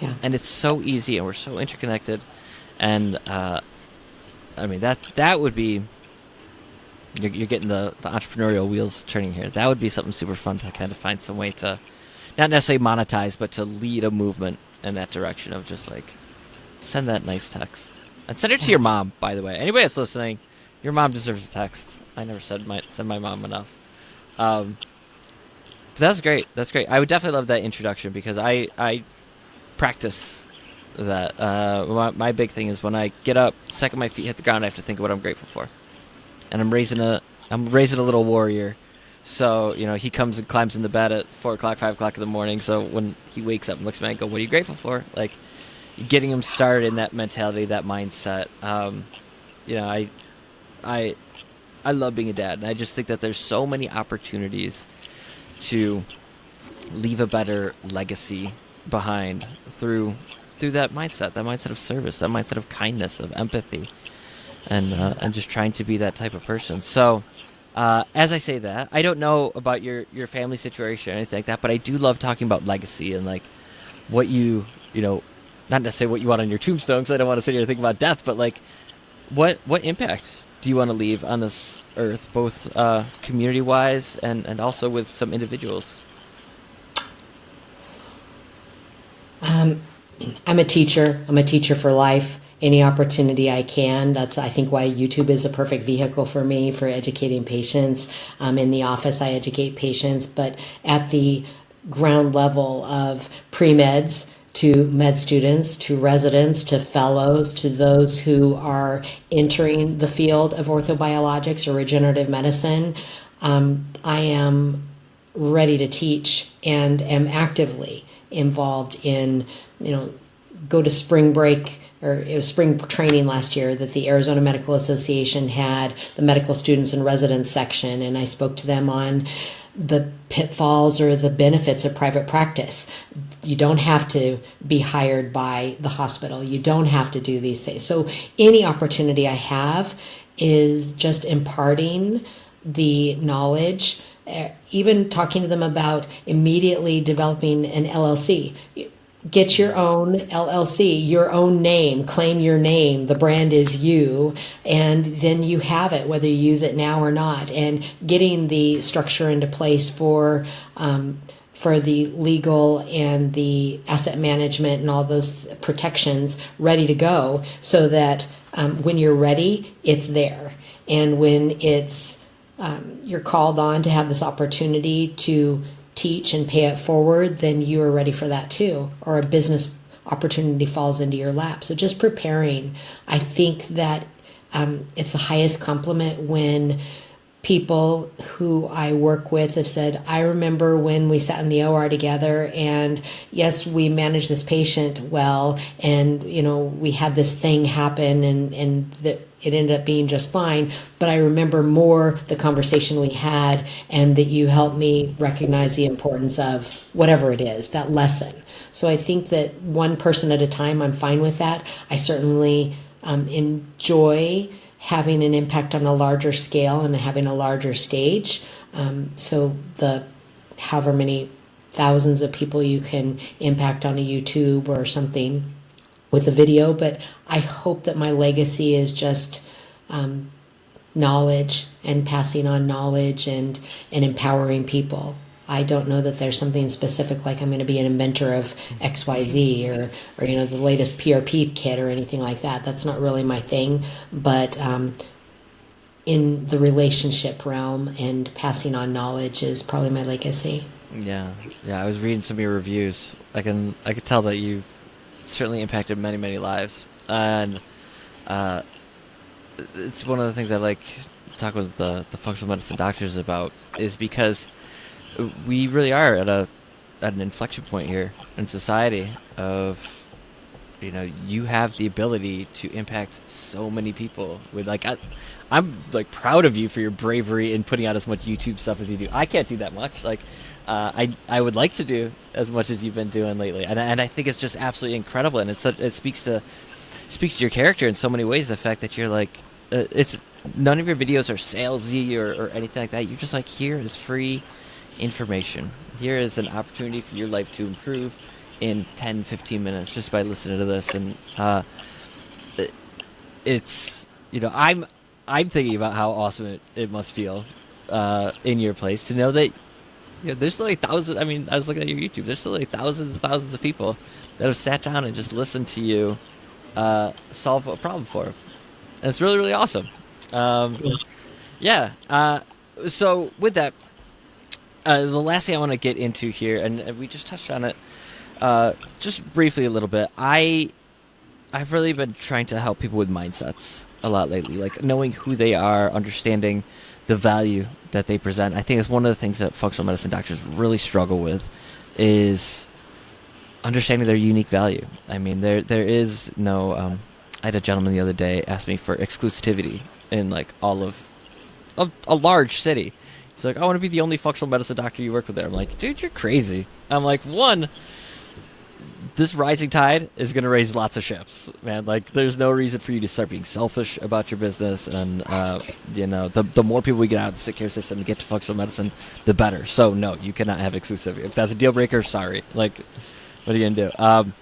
Yeah. And it's so easy, and we're so interconnected. And I mean that would be you're getting the entrepreneurial wheels turning here. That would be something super fun to kind of find some way to not necessarily monetize, but to lead a movement in that direction of just like send that nice text and send it to your mom. By the way, anybody that's listening, your mom deserves a text. I never send my mom enough. But that's great. That's great. I would definitely love that introduction because I practice that. My big thing is when I get up, second my feet hit the ground, I have to think of what I'm grateful for. And I'm raising a little warrior. So, he comes and climbs in the bed at 4 o'clock, 5 o'clock in the morning. So when he wakes up and looks at me, I go, what are you grateful for? Like, getting him started in that mentality, that mindset. I love being a dad. And I just think that there's so many opportunities to leave a better legacy behind through that mindset of service, that mindset of kindness, of empathy, and just trying to be that type of person. So, as I say that, I don't know about your family situation or anything like that, but I do love talking about legacy and like what not necessarily what you want on your tombstone, because I don't want to sit here and think about death, but like what impact do you want to leave on this earth, both community-wise and also with some individuals? I'm a teacher. I'm a teacher for life. Any opportunity I can. That's, I think, why YouTube is a perfect vehicle for me for educating patients. In the office, I educate patients, but at the ground level of pre-meds to med students, to residents, to fellows, to those who are entering the field of orthobiologics or regenerative medicine, I am ready to teach and am actively involved in, go to spring break, or it was spring training last year that the Arizona Medical Association had the medical students and residents section, and I spoke to them on the pitfalls or the benefits of private practice. You don't have to be hired by the hospital. You don't have to do these things. So any opportunity I have is just imparting the knowledge, even talking to them about immediately developing an LLC. Get your own LLC, your own name, claim your name. The brand is you, and then you have it, whether you use it now or not. And getting the structure into place for the legal and the asset management and all those protections ready to go, so that when you're ready, it's there. And when it's you're called on to have this opportunity to teach and pay it forward, then you are ready for that too, or a business opportunity falls into your lap. So just preparing. I think that it's the highest compliment when people who I work with have said, I remember when we sat in the OR together, and yes, we managed this patient well, and we had this thing happen, and that it ended up being just fine, but I remember more the conversation we had, and that you helped me recognize the importance of whatever it is, that lesson. So I think that one person at a time, I'm fine with that. I certainly enjoy having an impact on a larger scale and having a larger stage. So the however many thousands of people you can impact on a YouTube or something with a video, but I hope that my legacy is just knowledge and passing on knowledge and empowering people. I don't know that there's something specific like I'm going to be an inventor of XYZ or the latest PRP kit or anything like that. That's not really my thing, but in the relationship realm and passing on knowledge is probably my legacy. Yeah. I was reading some of your reviews. I could tell that you've certainly impacted many, many lives, and it's one of the things I like to talk with the functional medicine doctors about, is because we really are at an inflection point here in society of, you have the ability to impact so many people with I'm proud of you for your bravery in putting out as much YouTube stuff as you do. I can't do that much. I would like to do as much as you've been doing lately, and I think it's just absolutely incredible, and it speaks to your character in so many ways. The fact that you're it's none of your videos are salesy or anything like that. You're just here is free information. Here is an opportunity for your life to improve in 10-15 minutes just by listening to this, and it's I'm thinking about how awesome it must feel in your place to know that there's still thousands. I mean, I was looking at your YouTube. There's still thousands and thousands of people that have sat down and just listened to you solve a problem for them. And it's really, really awesome. Yes. Yeah. So with that, the last thing I want to get into here, and we just touched on it just briefly a little bit. I've really been trying to help people with mindsets a lot lately, knowing who they are, understanding the value that they present. I think it's one of the things that functional medicine doctors really struggle with, is understanding their unique value. I mean, there is no. I had a gentleman the other day ask me for exclusivity in all of a large city. He's like, I want to be the only functional medicine doctor you work with there. I'm like, dude, you're crazy. I'm like, one, this rising tide is going to raise lots of ships, man. There's no reason for you to start being selfish about your business, and the more people we get out of the sick care system and get to functional medicine, the better. So no, you cannot have exclusivity. If that's a deal breaker, sorry. What are you gonna do?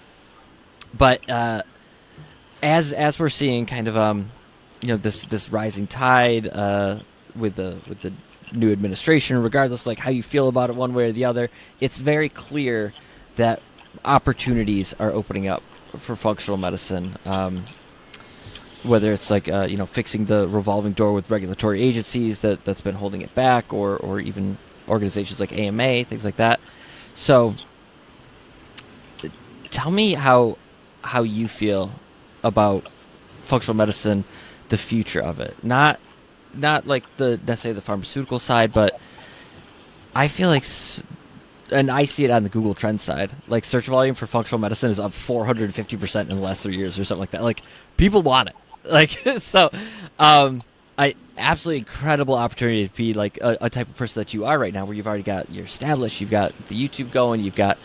But as we're seeing kind of this rising tide with the new administration, regardless like how you feel about it one way or the other, it's very clear that opportunities are opening up for functional medicine. Whether it's like fixing the revolving door with regulatory agencies that's been holding it back, or even organizations like AMA, things like that. So tell me how you feel about functional medicine, the future of it. Not like necessarily the pharmaceutical side, but I feel like, and I see it on the Google Trends side, like search volume for functional medicine is up 450% in the last 3 years or something like that. Like, people want it. Like, so, I absolutely incredible opportunity to be like a type of person that you are right now, where you've already got, you're established, you've got the YouTube going, you've got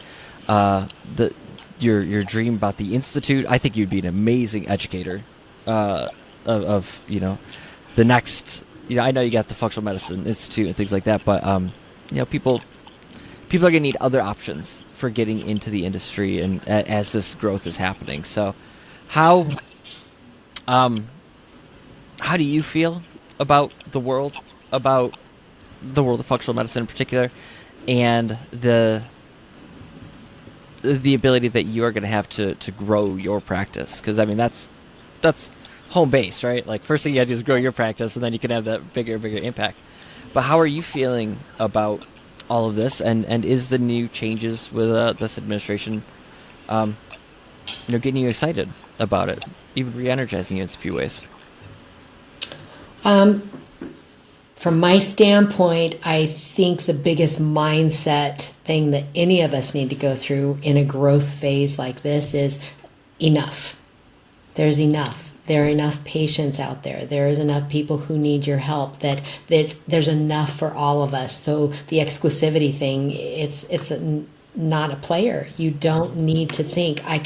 your dream about the Institute. I think you'd be an amazing educator of the next. I know you got the Functional Medicine Institute and things like that, but people are going to need other options for getting into the industry, and as this growth is happening. So, how do you feel about the world of functional medicine in particular, and the ability that you are going to have to grow your practice? Because I mean, that's home base, right? Like, first thing you have to do is grow your practice, and then you can have that bigger impact. But how are you feeling about all of this, and is the new changes with this administration getting you excited about it, even re-energizing you in a few ways? From my standpoint, I think the biggest mindset thing that any of us need to go through in a growth phase like this is enough. There's enough. There are enough patients out there. There is enough people who need your help, that there's enough for all of us. So the exclusivity thing, it's not a player. You don't need to think, I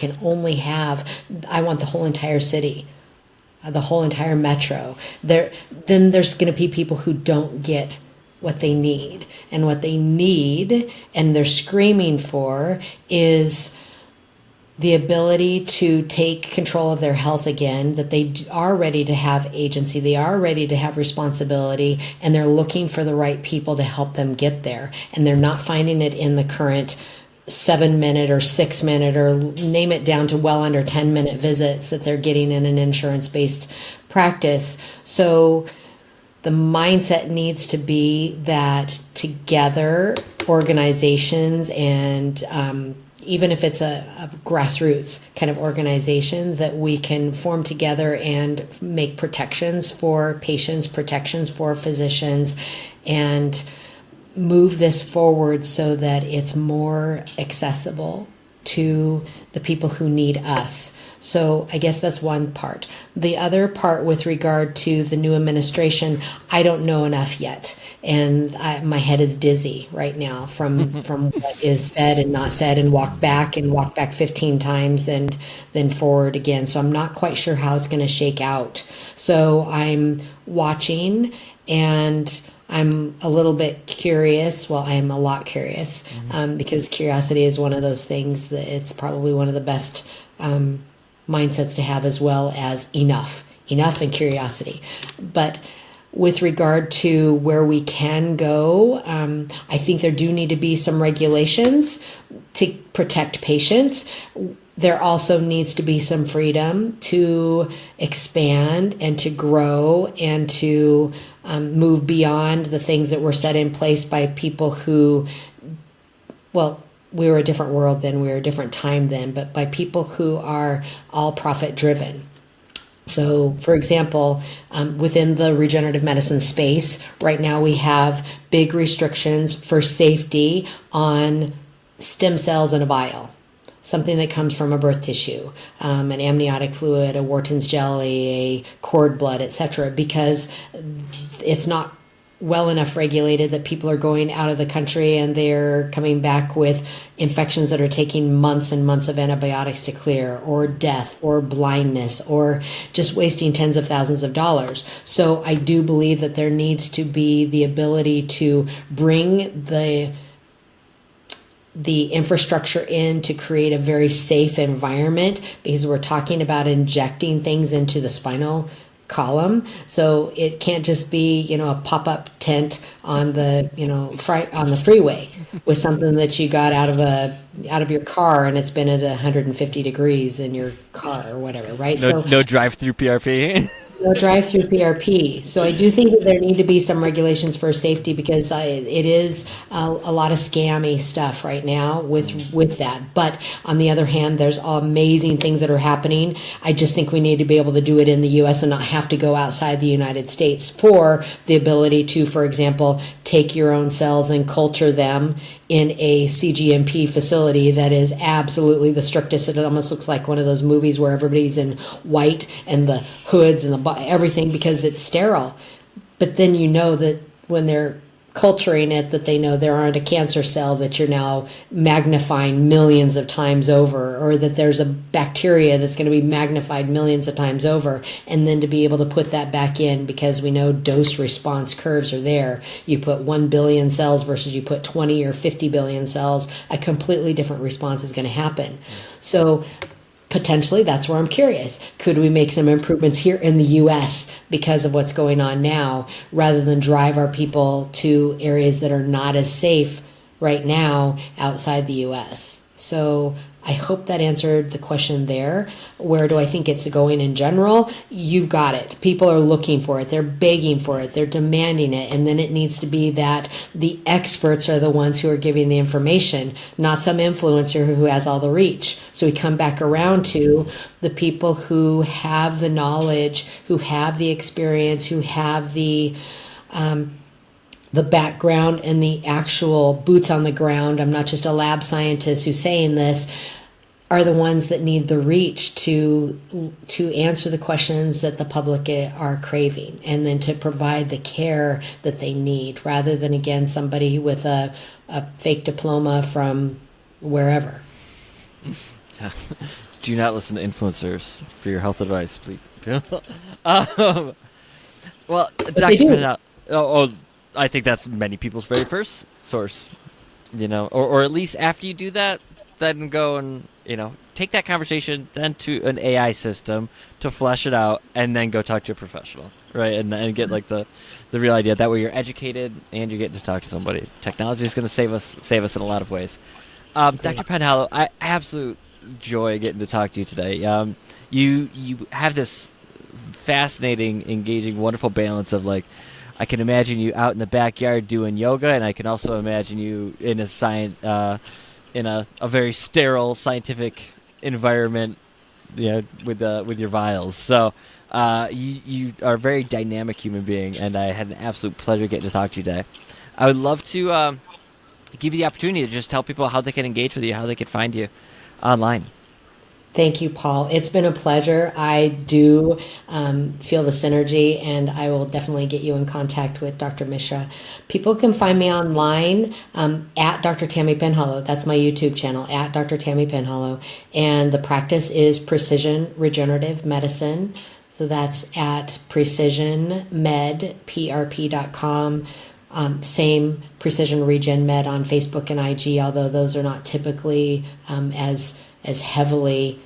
want the whole entire city, the whole entire metro. Then there's going to be people who don't get what they need. And what they need, and they're screaming for, is the ability to take control of their health again, that they are ready to have agency, they are ready to have responsibility, and they're looking for the right people to help them get there. And they're not finding it in the current 7-minute or 6-minute, or name it down to well under 10-minute visits that they're getting in an insurance-based practice. So the mindset needs to be that together, organizations and even if it's a grassroots kind of organization, that we can form together and make protections for patients, protections for physicians, and move this forward so that it's more accessible to the people who need us. So I guess that's one part. The other part with regard to the new administration, I don't know enough yet. And my head is dizzy right now from what is said and not said, and walk back 15 times and then forward again. So I'm not quite sure how it's going to shake out. So I'm watching, and I'm a little bit curious. Well, I am a lot curious, because curiosity is one of those things that it's probably one of the best mindsets to have, as well as enough and curiosity. But with regard to where we can go, I think there do need to be some regulations to protect patients. There also needs to be some freedom to expand and to grow and to move beyond the things that were set in place by people who, well, we were a different world then, we were a different time then, but by people who are all profit driven. So, for example, within the regenerative medicine space, right now we have big restrictions for safety on stem cells in a vial, something that comes from a birth tissue, an amniotic fluid, a Wharton's jelly, a cord blood, etc., because it's not well enough regulated that people are going out of the country and they're coming back with infections that are taking months and months of antibiotics to clear, or death, or blindness, or just wasting tens of thousands of dollars. So I do believe that there needs to be the ability to bring the infrastructure in to create a very safe environment, because we're talking about injecting things into the spinal column. So it can't just be, a pop-up tent on the, on the freeway with something that you got out of your car and it's been at 150 degrees in your car or whatever, right? No drive-through PRP. No drive-through PRP. So I do think that there need to be some regulations for safety because it is a lot of scammy stuff right now with that. But on the other hand, there's amazing things that are happening. I just think we need to be able to do it in the U.S. and not have to go outside the United States for the ability to, for example, take your own cells and culture them in a CGMP facility that is absolutely the strictest. It almost looks like one of those movies where everybody's in white and the hoods and everything because it's sterile. But then you know that when they're culturing it, that they know there aren't a cancer cell that you're now magnifying millions of times over, or that there's a bacteria that's going to be magnified millions of times over, and then to be able to put that back in because we know dose response curves are there. You put 1 billion cells versus you put 20 or 50 billion cells, a completely different response is going to happen. So potentially, that's where I'm curious. Could we make some improvements here in the U.S. because of what's going on now, rather than drive our people to areas that are not as safe right now outside the U.S.? So I hope that answered the question there. Where do I think it's going in general? You've got it. People are looking for it. They're begging for it. They're demanding it. And then it needs to be that the experts are the ones who are giving the information, not some influencer who has all the reach. So we come back around to the people who have the knowledge, who have the experience, who have the background and the actual boots on the ground. I'm not just a lab scientist who's saying this, are the ones that need the reach to answer the questions that the public are craving, and then to provide the care that they need, rather than, again, somebody with a fake diploma from wherever. Do not listen to influencers for your health advice, please. Well, Dr. Penhollow, I think that's many people's very first source, or at least after you do that, then go and, take that conversation then to an AI system to flesh it out, and then go talk to a professional, right? And get like the real idea. That way you're educated and you're getting to talk to somebody. Technology is going to save us in a lot of ways. Dr. Penhollow, I absolute joy getting to talk to you today. You have this fascinating, engaging, wonderful balance of like, I can imagine you out in the backyard doing yoga, and I can also imagine you in a very sterile scientific environment, with your vials. So you are a very dynamic human being, and I had an absolute pleasure getting to talk to you today. I would love to give you the opportunity to just tell people how they can engage with you, how they can find you online. Thank you, Paul. It's been a pleasure. I do feel the synergy, and I will definitely get you in contact with Dr. Mishra. People can find me online at Dr. Tammy Penhollow. That's my YouTube channel, at Dr. Tammy Penhollow. And the practice is Precision Regenerative Medicine. So that's at precisionmedprp.com. Same Precision Regen Med on Facebook and IG, although those are not typically as heavily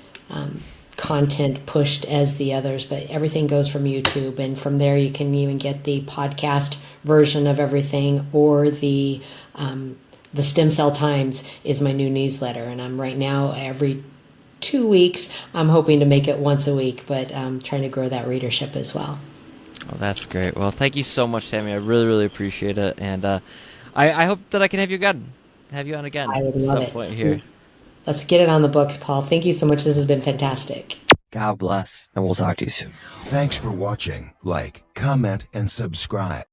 content pushed as the others, but everything goes from YouTube, and from there you can even get the podcast version of everything, or the Stem Cell Times is my new newsletter, and I'm right now every 2 weeks. I'm hoping to make it once a week, but I'm trying to grow that readership as well. Oh, that's great. Well, thank you so much, Tammy. I really, really appreciate it, and I hope that I can have you on again. I would love at some it. point here. Let's get it on the books, Paul. Thank you so much. This has been fantastic. God bless, and we'll talk to you soon. Thanks for watching. Like, comment, and subscribe.